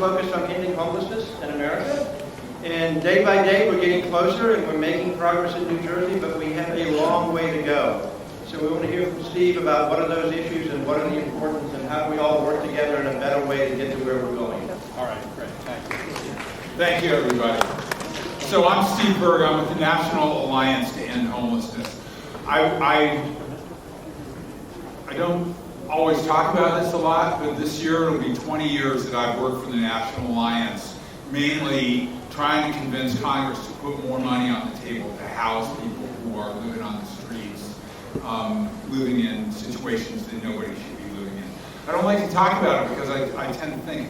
focused on ending homelessness in America. And day by day, we're getting closer and we're making progress in New Jersey, but we have a long way to go. So we want to hear from Steve about what are those issues and what are the importance and how do we all work together in a better way to get to where we're going. All right, great. Thank you. Thank you, everybody. So I'm Steve Berg. I'm with the National Alliance to End Homelessness. I don't always talk about this a lot, but this year it'll be 20 years that I've worked for the National Alliance, mainly trying to convince Congress to put more money on the table to house people who are living on the streets, living in situations that nobody should be living in. I don't like to talk about it because I tend to think,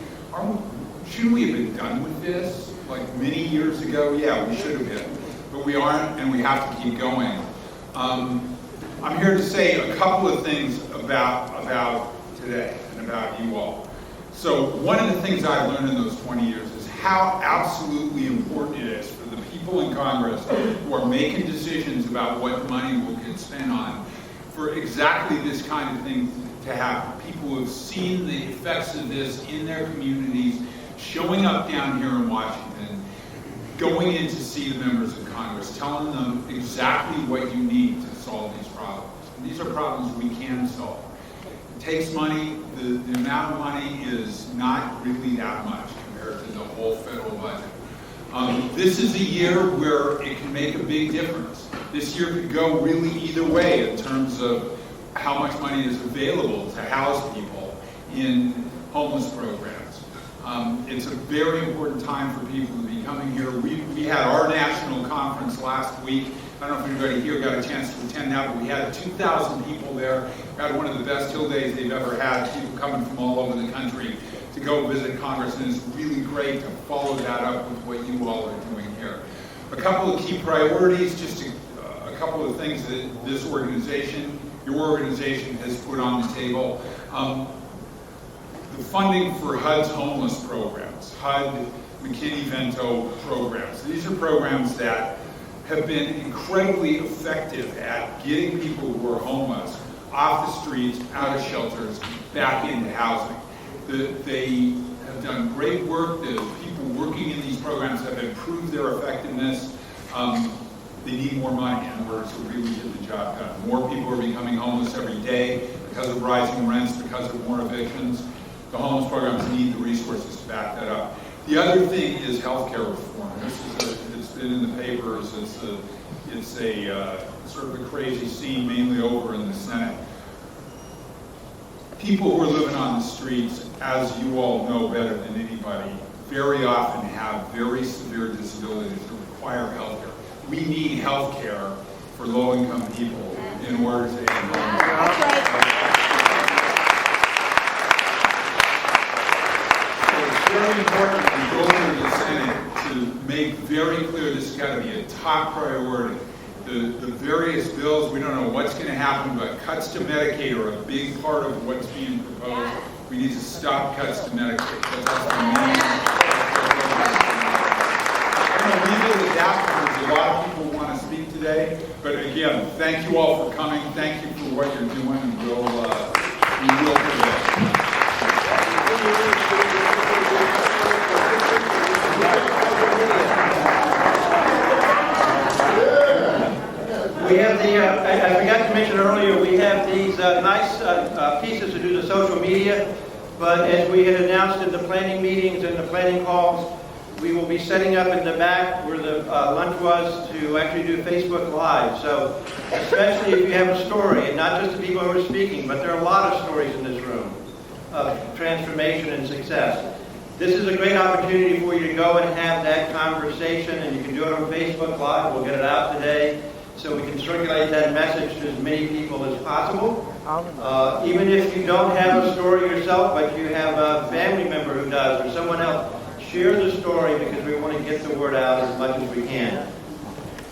shouldn't we have been done with this like many years ago? Yeah, we should have been, but we aren't, and we have to keep going. I'm here to say a couple of things about today and about you all. So one of the things I've learned in those 20 years is how absolutely important it is for the people in Congress who are making decisions about what money will get spent on for exactly this kind of thing to happen. People who have seen the effects of this in their communities, showing up down here in Washington, going in to see the members of Congress, telling them exactly what you need to solve these problems. And these are problems we can solve. It takes money. The amount of money is not really that much compared to the whole federal budget. This is a year where it can make a big difference. This year could go really either way in terms of how much money is available to house people in homeless programs. It's a very important time for people to be coming here. We had our national conference last week. I don't know if anybody here got a chance to attend that, but we had 2,000 people there. We had one of the best Hill Days they've ever had, people coming from all over the country to go visit Congress, and it's really great to follow that up with what you all are doing here. A couple of key priorities, just a couple of things that this organization, your organization, has put on the table. The funding for HUD's homeless programs, HUD, McKinney-Vento programs. These are programs that have been incredibly effective at getting people who are homeless off the streets, out of shelters, back into housing. They have done great work. The people working in these programs have improved their effectiveness. They need more money in order to really get the job done. More people are becoming homeless every day because of rising rents, because of more evictions. The homeless programs need the resources to back that up. The other thing is healthcare reform. It's been in the papers. It's a sort of a crazy scene, mainly over in the Senate. People who are living on the streets, as you all know better than anybody, very often have very severe disabilities that require health care. We need health care for low-income people in order to end homelessness. So it's very important when you go to the Senate to make very clear this has got to be a top priority. The various bills, we don't know what's going to happen, but cuts to Medicaid are a big part of what's being proposed. We need to stop cuts to Medicaid. That's the main. I'm going to leave it at that because a lot of people want to speak today. But again, thank you all for coming. Thank you for what you're doing, and we will prevail. We have I forgot to mention earlier, we have these nice pieces to do the social media, but as we had announced in the planning meetings and the planning calls, we will be setting up in the back where the lunch was to actually do Facebook Live. So especially if you have a story, and not just the people who are speaking, but there are a lot of stories in this room of transformation and success. This is a great opportunity for you to go and have that conversation, and you can do it on Facebook Live. We'll get it out today, so we can circulate that message to as many people as possible. Even if you don't have a story yourself, but you have a family member who does, or someone else, share the story because we want to get the word out as much as we can.